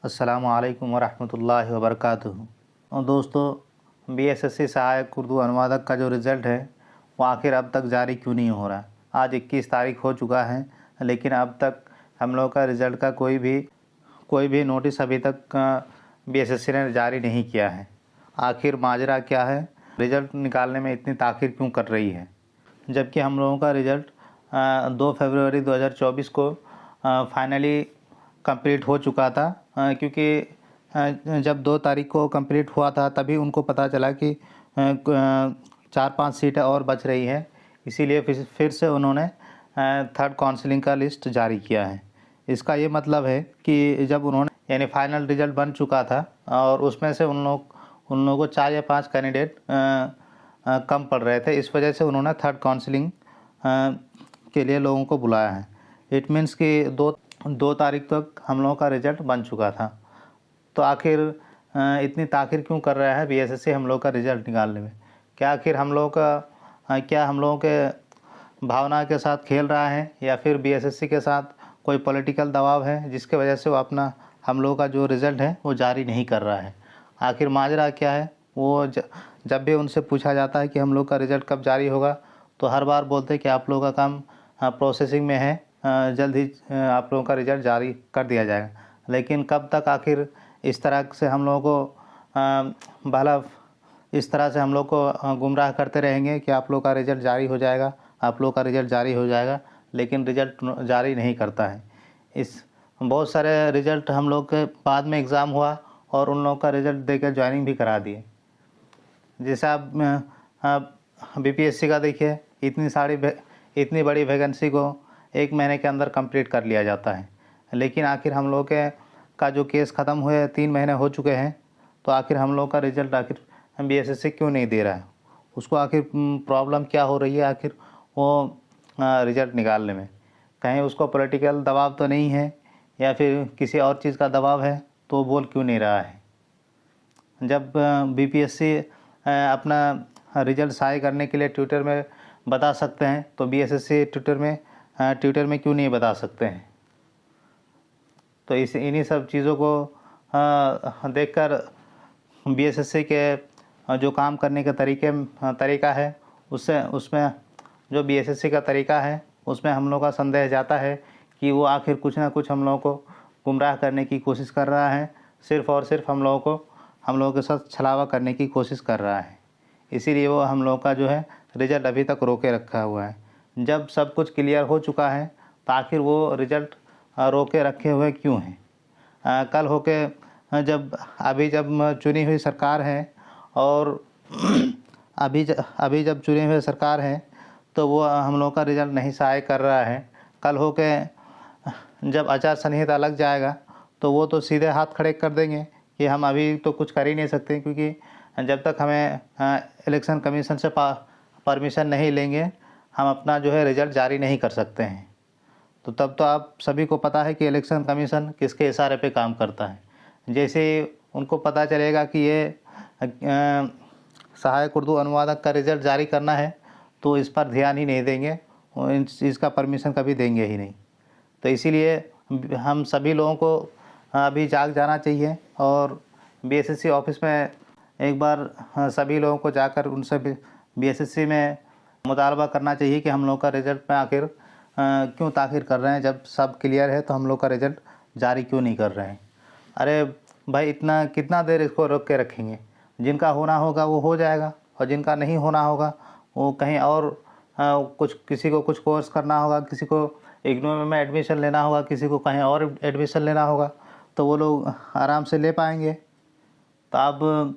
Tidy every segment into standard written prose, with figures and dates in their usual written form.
अस्सलामुअलैकुम वरहमतुल्लाहि वबरकातुहू। और दोस्तों, बीएसएससी सहायक उर्दू अनुवादक का जो रिज़ल्ट है वो आखिर अब तक जारी क्यों नहीं हो रहा। आज 21 तारीख हो चुका है, लेकिन अब तक हम लोग का रिज़ल्ट का कोई भी नोटिस अभी तक बीएसएससी ने जारी नहीं किया है। आखिर माजरा क्या है, रिज़ल्ट निकालने में इतनी ताख़ीर क्यों कर रही है, जबकि हम लोगों का रिज़ल्ट 2 फरवरी 2024 को फाइनली कंप्लीट हो चुका था। क्योंकि जब 2 तारीख को कंप्लीट हुआ था तभी उनको पता चला कि 4-5 सीटें और बच रही हैं, इसीलिए फिर से उन्होंने थर्ड काउंसलिंग का लिस्ट जारी किया है। इसका ये मतलब है कि जब उन्होंने यानी फाइनल रिज़ल्ट बन चुका था और उसमें से उन लोगों को 4 या 5 कैंडिडेट कम पड़ रहे थे, इस वजह से उन्होंने थर्ड काउंसलिंग के लिए लोगों को बुलाया है। इट मीन्स कि 2 तारीख तक हम लोगों का रिज़ल्ट बन चुका था। तो आखिर इतनी ताख़ीर क्यों कर रहा है बीएसएससी हम लोग का रिज़ल्ट निकालने में? क्या आखिर हम लोगों के भावना के साथ खेल रहा है, या फिर बीएसएससी के साथ कोई पॉलिटिकल दबाव है जिसके वजह से वो अपना हम लोगों का जो रिज़ल्ट है वो जारी नहीं कर रहा है? आखिर माजरा क्या है? वो जब भी उनसे पूछा जाता है कि हम लोग का रिज़ल्ट कब जारी होगा, तो हर बार बोलते हैं कि आप लोगों का काम प्रोसेसिंग में है, जल्द ही आप लोगों का रिज़ल्ट जारी कर दिया जाएगा। लेकिन कब तक आखिर इस तरह से हम लोगों को इस तरह से हम लोग को गुमराह करते रहेंगे कि आप लोग का रिज़ल्ट जारी हो जाएगा, आप लोग का रिज़ल्ट जारी हो जाएगा, लेकिन रिज़ल्ट जारी नहीं करता है। बहुत सारे रिज़ल्ट हम लोग के बाद में एग्ज़ाम हुआ और उन लोगों का रिज़ल्ट देकर ज्वाइनिंग भी करा दिए। जैसे आप बीपीएससी का देखिए, इतनी बड़ी वैकेंसी को 1 महीने के अंदर कंप्लीट कर लिया जाता है, लेकिन आखिर हम लोग का जो केस ख़त्म हुए 3 महीने हो चुके हैं, तो आखिर हम लोग का रिज़ल्ट आखिर बीएसएससी क्यों नहीं दे रहा है? उसको आखिर प्रॉब्लम क्या हो रही है आखिर वो रिज़ल्ट निकालने में? कहीं उसको पॉलिटिकल दबाव तो नहीं है, या फिर किसी और चीज़ का दबाव है, तो बोल क्यों नहीं रहा है? जब बीपीएससी अपना रिज़ल्ट शाये करने के लिए ट्विटर में बता सकते हैं, तो बीएसएससी ट्विटर में क्यों नहीं बता सकते हैं? तो इन्हीं सब चीज़ों को देखकर बीएसएससी के जो काम करने के तरीका है, उसमें जो बीएसएससी का तरीका है उसमें हम लोग का संदेह जाता है कि वो आखिर कुछ ना कुछ हम लोगों को गुमराह करने की कोशिश कर रहा है, सिर्फ़ और सिर्फ हम लोगों के साथ छलावा करने की कोशिश कर रहा है। इसीलिए वो हम लोगों का जो है रिज़ल्ट अभी तक रोके रखा हुआ है। जब सब कुछ क्लियर हो चुका है, तो आखिर वो रिज़ल्ट रोके रखे हुए क्यों हैं? कल होके जब चुनी हुई सरकार है और अभी जब चुनी हुई सरकार है, तो वो हम लोगों का रिज़ल्ट नहीं शाये कर रहा है। कल होके जब आचार संहिता लग जाएगा, तो वो तो सीधे हाथ खड़े कर देंगे कि हम अभी तो कुछ कर ही नहीं सकते, क्योंकि जब तक हमें इलेक्शन कमीशन से परमिशन नहीं लेंगे, हम अपना जो है रिज़ल्ट जारी नहीं कर सकते हैं। तो तब तो आप सभी को पता है कि इलेक्शन कमीशन किसके इशारे पे काम करता है। जैसे उनको पता चलेगा कि ये सहायक उर्दू अनुवादक का रिज़ल्ट जारी करना है, तो इस पर ध्यान ही नहीं देंगे और इसका परमिशन कभी देंगे ही नहीं। तो इसीलिए हम सभी लोगों को अभी जाग जाना चाहिए और बीएसएससी ऑफिस में एक बार सभी लोगों को जाकर उनसे बीएसएससी में मुतालबा करना चाहिए कि हम लोग का रिज़ल्ट में आखिर क्यों ताख़ीर कर रहे हैं। जब सब क्लियर है तो हम लोग का रिज़ल्ट जारी क्यों नहीं कर रहे हैं? अरे भाई, इतना कितना देर इसको रोक के रखेंगे? जिनका होना होगा वो हो जाएगा, और जिनका नहीं होना होगा वो कहीं और किसी को कुछ कोर्स करना होगा, किसी को इग्नू में एडमिशन लेना होगा, किसी को कहीं और एडमिशन लेना होगा, तो वो लोग आराम से ले पाएंगे। तो अब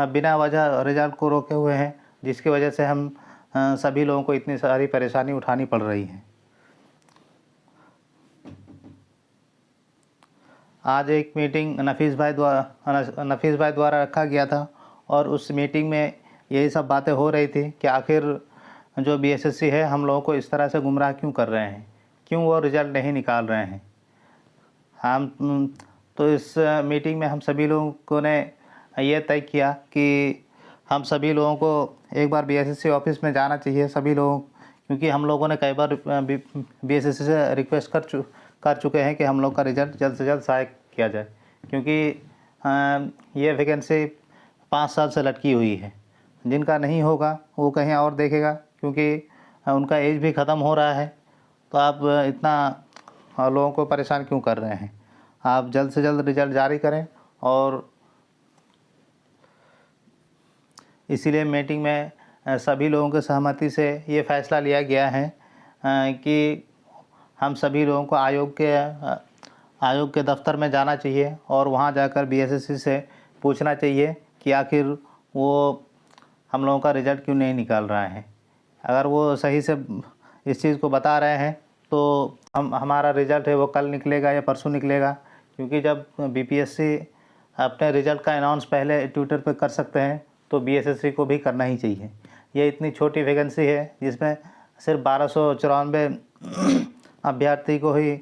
बिना वजह रिज़ल्ट को रोके हुए हैं, जिसकी वजह से हम सभी लोगों को इतनी सारी परेशानी उठानी पड़ रही है। आज एक मीटिंग नफीस भाई द्वारा रखा गया था, और उस मीटिंग में यही सब बातें हो रही थी कि आखिर जो बीएसएससी है हम लोगों को इस तरह से गुमराह क्यों कर रहे हैं, क्यों वो रिज़ल्ट नहीं निकाल रहे हैं। तो इस मीटिंग में हम सभी लोगों ने ये तय किया कि हम सभी लोगों को एक बार बीएसएससी ऑफिस में जाना चाहिए, सभी लोगों, क्योंकि हम लोगों ने कई बार बीएसएससी से रिक्वेस्ट कर चुके हैं कि हम लोग का रिज़ल्ट जल्द से जल्द शाये किया जाए, क्योंकि ये वैकेंसी 5 साल से लटकी हुई है। जिनका नहीं होगा वो कहीं और देखेगा, क्योंकि उनका एज भी ख़त्म हो रहा है। तो आप इतना लोगों को परेशान क्यों कर रहे हैं? आप जल्द से जल्द रिज़ल्ट जारी करें। और इसीलिए मीटिंग में सभी लोगों की सहमति से ये फ़ैसला लिया गया है कि हम सभी लोगों को आयोग के दफ़्तर में जाना चाहिए और वहाँ जाकर बीएसएससी से पूछना चाहिए कि आखिर वो हम लोगों का रिज़ल्ट क्यों नहीं निकाल रहा है। अगर वो सही से इस चीज़ को बता रहे हैं तो हमारा रिज़ल्ट है वो कल निकलेगा या परसों निकलेगा, क्योंकि जब बीपीएससी अपने रिज़ल्ट का अनाउंस पहले ट्विटर पर कर सकते हैं तो बीएसएससी को भी करना ही चाहिए। ये इतनी छोटी वैकेंसी है जिसमें सिर्फ 1294 अभ्यर्थी को ही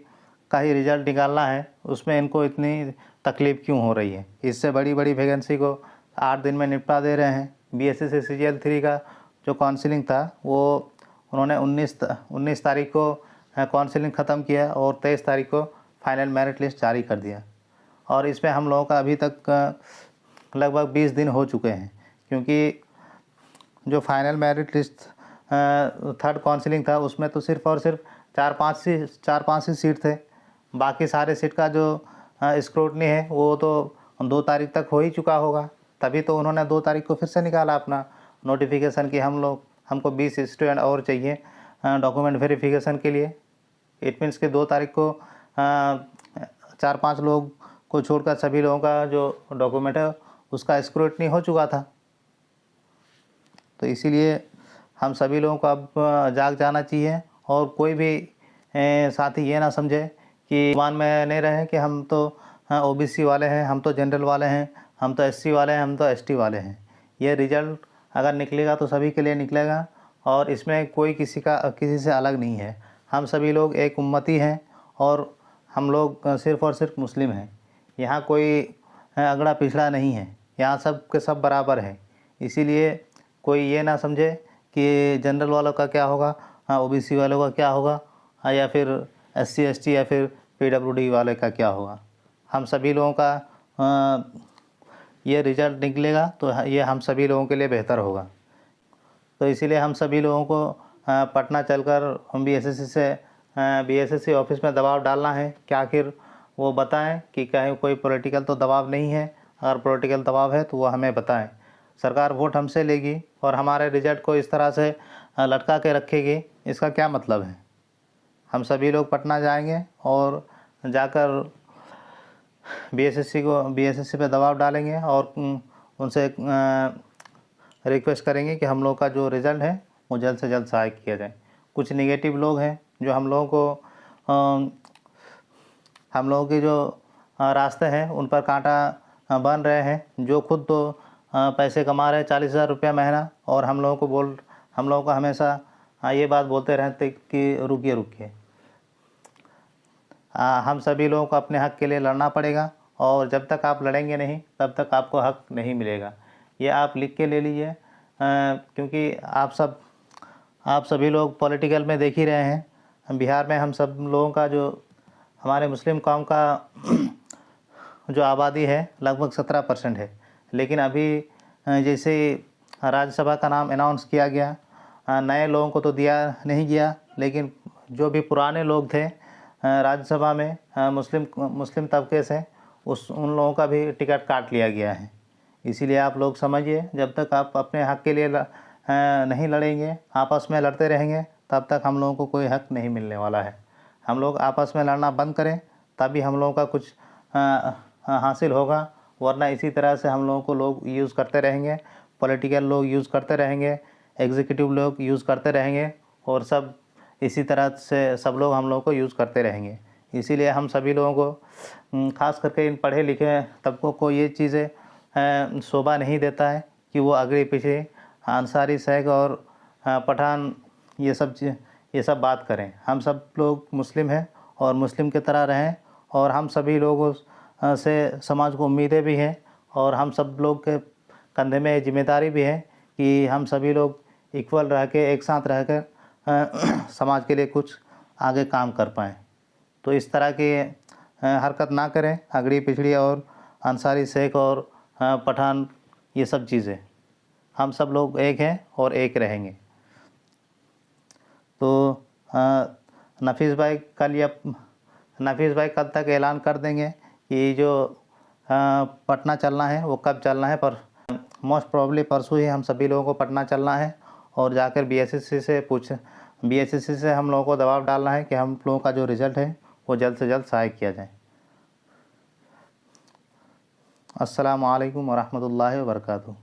का ही रिज़ल्ट निकालना है, उसमें इनको इतनी तकलीफ़ क्यों हो रही है? इससे बड़ी वैकेंसी को 8 दिन में निपटा दे रहे हैं। बीएसएससी सीजीएल 3 का जो काउंसलिंग था वो उन्होंने 19 तारीख को काउंसलिंग ख़त्म किया और 23 तारीख को फाइनल मेरिट लिस्ट जारी कर दिया। और इसमें हम लोगों का अभी तक लगभग 20 दिन हो चुके हैं, क्योंकि जो final merit list third counselling था उसमें तो सिर्फ़ और सिर्फ 4-5 ही सीट थे। बाकी सारे सीट का जो स्क्रूटनी है वो तो 2 तारीख तक हो ही चुका होगा। तभी तो उन्होंने 2 तारीख को फिर से निकाला अपना नोटिफिकेशन कि हमको 20 स्टूडेंट और चाहिए डॉक्यूमेंट वेरिफिकेशन के लिए। इट मीन्स कि 2 तारीख को 4-5 लोग को छोड़कर सभी लोगों का जो डॉक्यूमेंट है उसका स्क्रूटनी हो चुका था। तो इसीलिए हम सभी लोगों को अब जाग जाना चाहिए और कोई भी साथी ये ना समझे कि मान में नहीं रहे कि हम तो ओबीसी वाले हैं, हम तो जनरल वाले हैं, हम तो एससी वाले हैं, हम तो एसटी वाले हैं। ये रिज़ल्ट अगर निकलेगा तो सभी के लिए निकलेगा और इसमें कोई किसी से अलग नहीं है। हम सभी लोग एक उम्मती हैं और हम लोग सिर्फ़ और सिर्फ मुस्लिम हैं। यहाँ कोई अगड़ा पिछड़ा नहीं है, यहाँ सब के सब बराबर हैं। इसीलिए कोई ये ना समझे कि जनरल वालों का क्या होगा, ओबीसी वालों का क्या होगा, या फिर एससी एसटी या फिर पीडब्ल्यूडी वाले का क्या होगा। हम सभी लोगों का ये रिज़ल्ट निकलेगा तो ये हम सभी लोगों के लिए बेहतर होगा। तो इसीलिए हम सभी लोगों को पटना चलकर हम बीएसएससी ऑफिस में दबाव डालना है कि आखिर वो बताएं कि कहीं कोई पॉलिटिकल तो दबाव नहीं है। अगर पॉलिटिकल दबाव है तो वो हमें बताएं। सरकार वोट हमसे लेगी और हमारे रिज़ल्ट को इस तरह से लटका के रखेगी, इसका क्या मतलब है? हम सभी लोग पटना जाएंगे और जाकर बीएसएससी पे दबाव डालेंगे और उनसे रिक्वेस्ट करेंगे कि हम लोग का जो रिज़ल्ट है वो जल्द से जल्द सहायक किया जाए। कुछ नेगेटिव लोग हैं जो हम लोगों के जो रास्ते हैं उन पर कांटा बन रहे हैं, जो खुद तो पैसे कमा रहे हैं 40,000 रुपया महीना, और हम लोगों को हमेशा ये बात बोलते रहते कि रुकिए। हम सभी लोगों को अपने हक़ के लिए लड़ना पड़ेगा और जब तक आप लड़ेंगे नहीं तब तक आपको हक़ नहीं मिलेगा। ये आप लिख के ले लीजिए, क्योंकि आप सभी लोग पॉलिटिकल में देख ही रहे हैं। बिहार में हम सब लोगों का जो हमारे मुस्लिम कौम का जो आबादी है लगभग 17% है, लेकिन अभी जैसे राज्यसभा का नाम अनाउंस किया गया, नए लोगों को तो दिया नहीं गया, लेकिन जो भी पुराने लोग थे राज्यसभा में मुस्लिम तबके से उन लोगों का भी टिकट काट लिया गया है। इसीलिए आप लोग समझिए, जब तक आप अपने हक़ के लिए नहीं लड़ेंगे, आपस में लड़ते रहेंगे, तब तक हम लोगों को कोई हक़ नहीं मिलने वाला है। हम लोग आपस में लड़ना बंद करें तभी हम लोगों का कुछ हासिल होगा, वरना इसी तरह से हम लोगों को लोग यूज़ करते रहेंगे, पॉलिटिकल लोग यूज़ करते रहेंगे, एग्जीक्यूटिव लोग यूज़ करते रहेंगे और सब इसी तरह से सब लोग हम लोगों को यूज़ करते रहेंगे। इसीलिए हम सभी लोगों को ख़ास करके इन पढ़े लिखे तबकों को ये चीज़ें शोभा नहीं देता है कि वो आगे पीछे अंसारी शेख और पठान ये सब बात करें। हम सब लोग मुस्लिम हैं और मुस्लिम की तरह रहें, और हम सभी लोगों से समाज को उम्मीदें भी हैं और हम सब लोग के कंधे में जिम्मेदारी भी है कि हम सभी लोग इक्वल रह के एक साथ रह कर समाज के लिए कुछ आगे काम कर पाएँ। तो इस तरह के हरकत ना करें, अगड़ी पिछड़ी और अंसारी शेख और पठान, ये सब चीज़ें। हम सब लोग एक हैं और एक रहेंगे। तो नफ़ीस भाई कल तक ऐलान कर देंगे कि जो पटना चलना है वो कब चलना है, पर मोस्ट प्रॉब्ली परसों ही हम सभी लोगों को पटना चलना है और जाकर बीएसएससी से हम लोगों को दबाव डालना है कि हम लोगों का जो रिज़ल्ट है वो जल्द से जल्द शाये किया जाए। अस्सलामु अलैकुम वरहमतुल्लाहि वबरकातुहू।